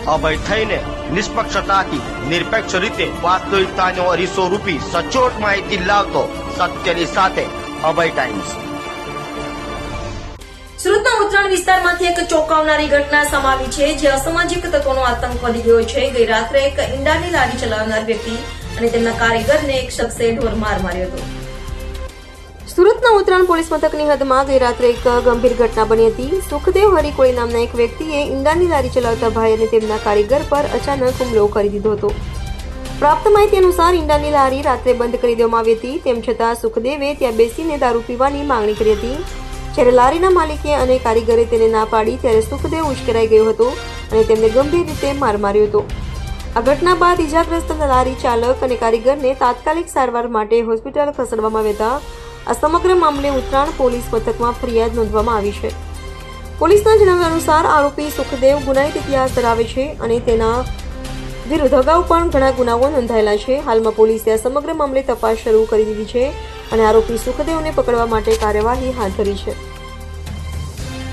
અભય થઈને નિષ્પક્ષતાથી નિરપેક્ષ રીતે વાસ્તવિકતાનો અરીસો રૂપી સચોટ માહિતી લાવતો સત્યની સાથે અભય ટાઈમ્સ। સુરતના ઉત્તરાયણ વિસ્તારમાંથી એક ચોંકાવનારી ઘટના સામે આવી છે, જે અસામાજિક તત્વોનો આતંક વધી ગયો છે। ગઈ રાત્રે એક ઈંડાની લારી ચલાવનાર વ્યક્તિ અને તેમના કારીગરને એક શખ્સે ઢોરમાર માર્યો હતો। સુરતના ઉત્તરાયણ પોલીસ મથકની હદમાં ગઈ રાત્રે એક ગંભીર ઘટના બની હતી। સુખદેવ હરિકોળી નામના એક વ્યક્તિએ ઈંડાની લારી ચલાવતા ભાઈ અને તેમના કારીગર પર અચાનક હુમલો કરી દીધો હતો। પ્રાપ્ત માહિતી અનુસાર ઈંડાની લારી રાત્રે બંધ કરી દેવામાં આવી હતી। તેમ છતાં સુખદેવે ત્યાં બેસીને દારૂ પીવાની માંગણી કરી હતી। જ્યારે લારીના માલિકે અને કારીગરે તેને ના પાડી ત્યારે સુખદેવ ઉશ્કેરાઈ ગયો હતો અને તેમને ગંભીર રીતે માર માર્યો હતો। આ ઘટના બાદ ઇજાગ્રસ્ત લારી ચાલક અને કારીગરને તાત્કાલિક સારવાર માટે હોસ્પિટલ ખસેડવામાં આવ્યા હતા। આ સમગ્ર મામલે ઉત્તરાયણ પોલીસ મથકમાં ફરિયાદ નોંધવામાં આવી છે। પોલીસના જણાવ્યા અનુસાર આરોપી સુખદેવ ગુનાહિત ઇતિહાસ ધરાવે છે અને તેના વિરુદ્ધ અગાઉ પણ ઘણા ગુનાઓ નોંધાયેલા છે। હાલમાં પોલીસે આ સમગ્ર મામલે તપાસ શરૂ કરી દીધી છે અને આરોપી સુખદેવને પકડવા માટે કાર્યવાહી હાથ ધરી છે।